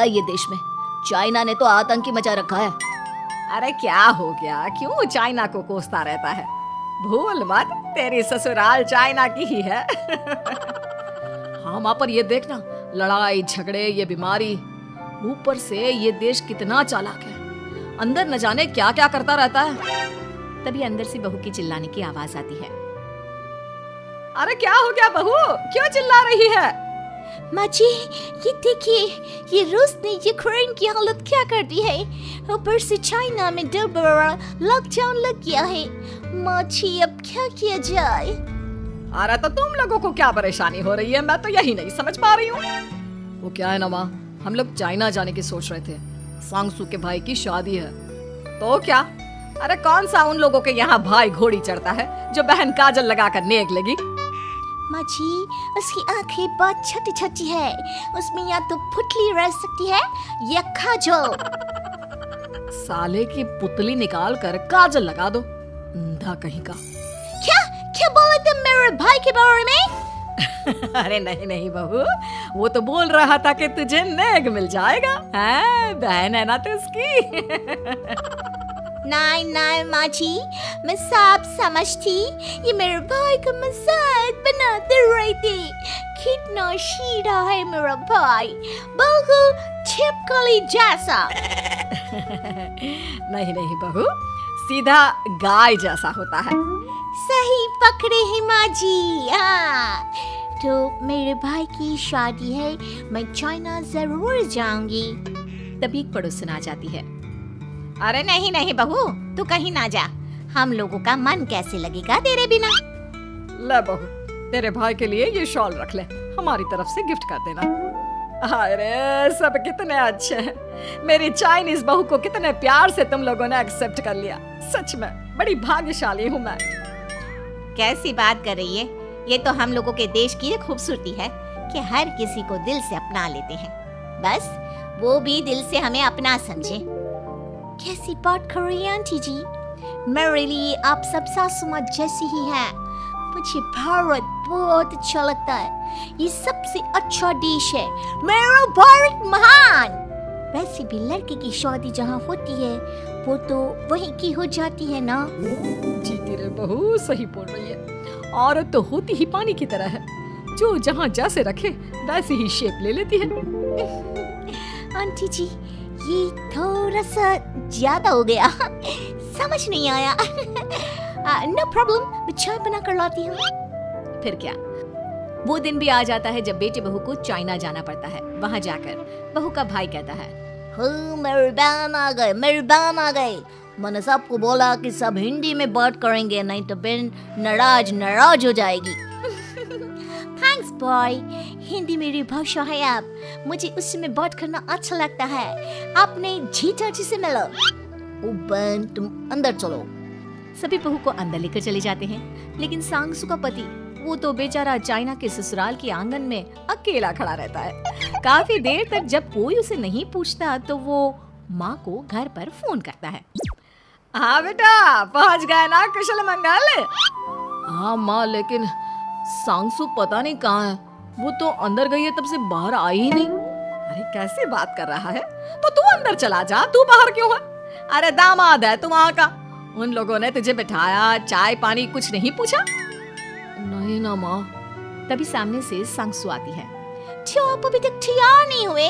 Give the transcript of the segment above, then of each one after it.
ये देश में चाइना ने तो आतंकी मचा रखा है। अरे क्या हो गया, क्यों चाइना को कोसता रहता है? भूल मत, तेरी ससुराल चाइना की ही है। हाँ माँ, पर ये देखना, लड़ाई झगड़े, ये बीमारी, ऊपर से ये देश कितना चालाक है, अंदर न जाने क्या क्या करता रहता है। तभी अंदर से बहू की चिल्लाने की आवाज आती है। अरे क्या हो गया बहू, क्यों चिल्ला रही है? माँ जी, ये देखिए, ये रूस ने यूक्रेन की हालत क्या कर दी है। ऊपर से चाइना में 2 बड़ा लॉकडाउन लग गया है। माँ जी, अब क्या किया जाए? अरे तो तुम लोगों को क्या परेशानी हो रही है, मैं तो यही नहीं समझ पा रही हूँ। वो क्या है ना माँ, हम लोग चाइना जाने की सोच रहे थे, सांगसू के भाई की शादी है। तो क्या? अरे कौन सा उन लोगों के यहाँ भाई घोड़ी चढ़ता है जो बहन काजल लगाकर नेक लगी? माँ जी, उसकी आंखें बहुत छोटी छोटी है, उसमें या तो पुतली रह सकती है या काजल। साले की पुतली निकाल कर काजल लगा दो, अंधा कहीं का। क्या क्या बोले तुम मेरे भाई के बारे में? अरे नहीं नहीं बहू, वो तो बोल रहा था कि तुझे नेक मिल जाएगा, हैं? बहन है ना तू उसकी। नहीं नहीं माँ जी, मैं सब समझती, ये मेरे भाई का मजाक बनाते रहती। कितना शीरा है मेरा भाई, बिल्कुल छिपकली जैसा। नहीं नहीं बहू, सीधा गाय जैसा होता है। सही पकड़े हैं माँ जी। हाँ, तो मेरे भाई की शादी है, मैं चाइना जरूर जाऊंगी। तभी एक पड़ोसन आ जाती है। अरे नहीं नहीं बहू, तू कहीं ना जा, हम लोगों का मन कैसे लगेगा तेरे बिना। ले बहू, तेरे भाई के लिए ये शॉल रख ले, हमारी तरफ से गिफ्ट कर देना। अरे सब कितने अच्छे हैं, मेरी चाइनीज बहू को कितने प्यार से तुम लोगों ने एक्सेप्ट कर लिया। सच में बड़ी भाग्यशाली हूँ मैं। कैसी बात कर रही है, ये तो हम लोगों के देश की एक खूबसूरती है कि हर किसी को दिल से अपना लेते हैं, बस वो भी दिल से हमें अपना समझे। कैसी बात कर रही हैं आंटी जी, मेरे लिए आप सब सासू माँ जैसी ही हैं। मुझे भारत बहुत अच्छा लगता है, ये सबसे अच्छा देश है, मेरा भारत महान। वैसे भी लड़के की शादी जहाँ होती है वो तो वहीं की हो जाती है ना। जी तेरे बहू सही बोल रही है, औरत तो होती ही पानी की तरह है, जो जहाँ जैसे रखे वैसे ही शेप ले लेती है। आंटी जी, ये थोड़ा सा ज्यादा हो गया, समझ नहीं आया। नो प्रॉब्लम, मैं चाय बना कर लाती हूँ। फिर क्या, वो दिन भी आ जाता है जब बेटे बहू को चाइना जाना पड़ता है। वहाँ जाकर बहू का भाई कहता है, मेरे बहन आ गए, मेरे बहन आ गए। मैंने सबको बोला कि सब हिंदी में बात करेंगे, नहीं तो बहन नाराज हो जाएगी। थैंक्स बॉय, हिंदी मेरी भाषा है, आप मुझे उसमें बात करना अच्छा लगता है। आपने जीजा जी से मिलो। ओ बहन, तुम अंदर चलो। सभी बहू को अंदर लेकर चले जाते हैं, लेकिन सांगसू का पति, वो तो बेचारा चाइना के ससुराल के आंगन में अकेला खड़ा रहता है। काफी देर तक जब कोई उसे नहीं पूछता तो वो माँ को घर पर फोन करता है। हाँ बेटा, पहुँच गए ना कुशल मंगल? हाँ माँ, लेकिन सांगसू पता नहीं कहाँ है, वो तो अंदर गई है तब से बाहर आई ही नहीं। अरे कैसे बात कर रहा है, तो तू अंदर चला जा, तू बाहर क्यों है? अरे दामाद है तू वहाँ का, उन लोगों ने तुझे बिठाया, चाय पानी कुछ नहीं पूछा? नहीं ना माँ। तभी सामने से सांगसू आती है। क्यों आप अभी तक तैयार नहीं हुए?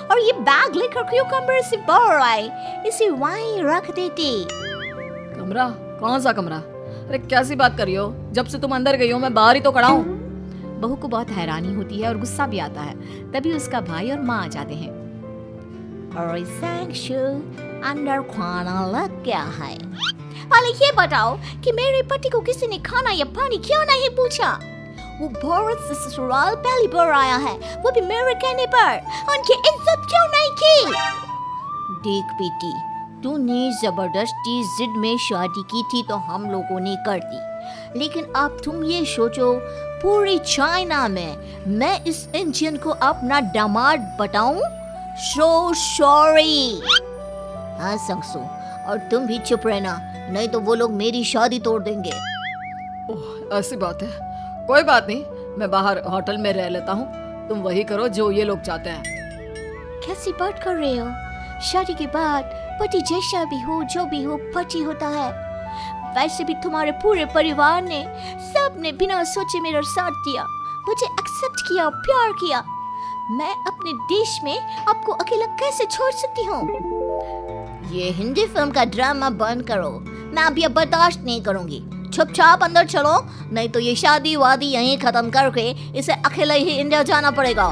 और ये बैग लेकर क्यों कमरे से बाहर आए? इसे वहीं रख देते। कमरा? कौन सा कमरा? अरे कैसी बात कर रही हो, जब से तुम अंदर गई हो मैं बाहर ही तो खड़ा हूँ। बहू को बहुत हैरानी होती है और गुस्सा भी आता है। तभी उसका भाई और माँ आ जाते हैं। और सांगसू, अंदर खाना लग गया है। पहले ये बताओ कि मेरे पति को किसी ने खाना या पानी क्यों नहीं पूछा? वो भारत से ससुराल पहली बार आया है, वो भी मेरे कहने पर। उनकी इज्जत क्यों नहीं की? देख बेटी, तूने जबरदस्ती जिद में शादी की थी तो हम लोगों ने कर दी, लेकिन अब तुम ये सोचो, पूरी चाइना में मैं इस इंडियन को अपना दामाद बताऊं? So sorry. हाँ सांगसू, और तुम भी चुप रहना, नहीं तो वो लोग मेरी शादी तोड़ देंगे। ओह ऐसी बात है, कोई बात नहीं, मैं बाहर होटल में रह लेता हूँ, तुम वही करो जो ये लोग चाहते हैं। कैसी बात कर रहे हो? शादी के बाद पति जैसा भी हो, जो भी हो, पति होता है। वैसे भी तुम्हारे पूरे परिवार ने, सबने बिना सोचे मेरा साथ दिया, मुझे एक्सेप्ट किया, प्यार किया। मैं अपने देश में आपको अकेला कैसे छोड़ सकती हूँ? ये हिंदी फिल्म का ड्रामा बंद करो, मैं अब ये बर्दाश्त नहीं करूँगी। चुपचाप अंदर चलो, नहीं तो ये शादी वादी यहीं खत्म करके इसे अकेले ही इंडिया जाना पड़ेगा।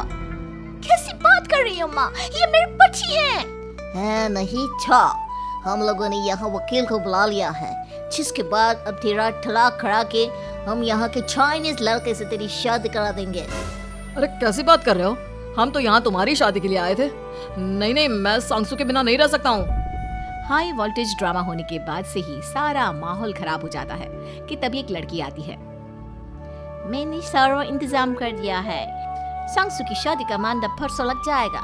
कैसी बात कर रही हो माँ? ये मेरे पति हैं। नहीं था, हम लोगों ने यहाँ वकील को बुला लिया है, जिसके बाद अब तेरा तलाक करा के हम यहाँ के चाइनीज लड़के से तेरी शादी करा देंगे। अरे कैसी बात कर रहे हो? हम तो यहाँ तुम्हारी शादी के लिए आए थे। नहीं नहीं, मैं सांगसू के बिना नहीं रह सकता हूँ। हाई वोल्टेज ड्रामा होने के बाद से ही सारा माहौल खराब हो जाता है कि तभी एक लड़की आती है। मैंने सारा इंतजाम कर दिया है। सांगसू की शादी का मंडप परसों लग जाएगा।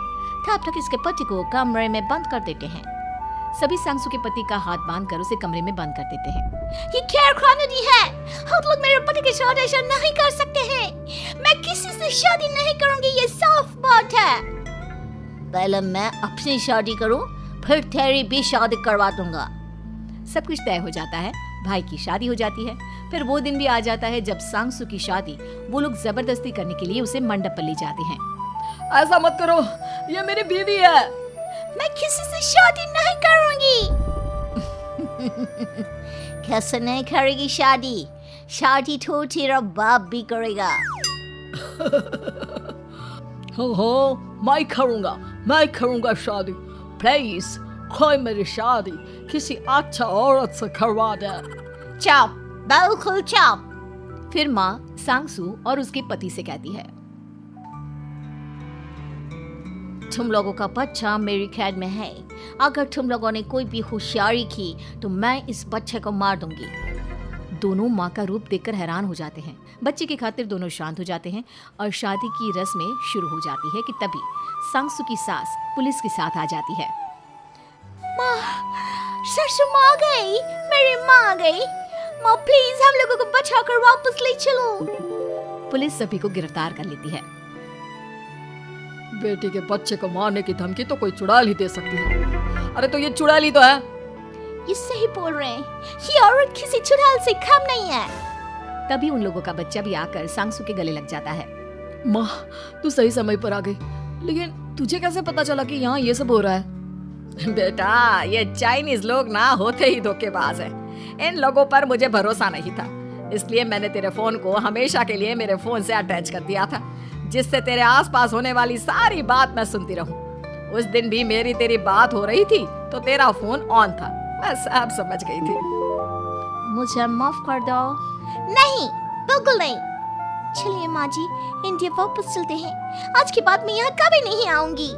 तब तक इसके पति को कमरे में बंद कर देते हैं। सभी सांगसू के पति का हाथ बांधकर उसे कमरे में बंद कर देते हैं। ये क्या कानूनी है? हम लोग मेरे पति के साथ ऐसा नहीं कर सकते हैं। मैं किसी से शादी नहीं करूंगी, ये साफ बात है। पहले मैं अपनी शादी करूं, फिर तेरी भी शादी करवा दूंगा। सब कुछ तय हो जाता है, भाई की शादी हो जाती है। फिर वो दिन भी आ जाता है जब सांगसू की शादी वो लोग जबरदस्ती करने के लिए उसे मंडप पर ले जाते हैं। ऐसा मत करो, ये मेरी बीवी है। मैं किसी से शादी नहीं करूंगी। कैसे नहीं करेगी शादी? शादी तो तेरा बाप भी करेगा। हो, मैं करूंगा शादी। प्लीज कोई मेरी शादी किसी अच्छा औरत से करवा दे। चुप, बिल्कुल चुप। फिर माँ सांगसू और उसके पति से कहती है, तुम लोगों का बच्चा मेरी कैद में है। अगर तुम लोगों ने कोई भी होशियारी की तो मैं इस बच्चे को मार दूंगी। दोनों माँ का रूप देखकर हैरान हो जाते हैं। बच्चे की खातिर दोनों शांत हो जाते हैं और शादी की रस्में शुरू हो जाती है कि तभी सांगसू की सास पुलिस के साथ आ जाती है। माँ, ससुर माँ आ गई, मेरी माँ आ गई। माँ प्लीज हम लोगों को बचाकर वापस ले चलो। पुलिस सभी को गिरफ्तार कर लेती है। बेटी के बच्चे को मारने की धमकी तो कोई चुड़ैल ही दे सकती है। अरे तो ये चुड़ैल ही तो है। ये सही बोल रहे हैं, ये औरत किसी चुड़ैल से कम नहीं है। तभी उन लोगों का बच्चा भी आकर सांगसू के गले लग जाता है। माँ, तू सही समय पर आ गई, लेकिन तुझे कैसे पता चला कि यहाँ ये सब हो रहा है? बेटा, ये चाइनीज लोग ना होते ही धोखेबाज है। इन लोगों पर मुझे भरोसा नहीं था, इसलिए मैंने तेरे फोन को हमेशा के लिए मेरे फोन से अटैच कर दिया था, जिससे तेरे आसपास होने वाली सारी बात मैं सुनती रहूं। उस दिन भी मेरी तेरी बात हो रही थी तो तेरा फोन ऑन था, मैं सब समझ गई थी। मुझे माफ कर दो। नहीं, बिल्कुल नहीं। चलिए माँ जी, इंडिया वापस चलते हैं। आज के बाद मैं यहाँ कभी नहीं आऊंगी।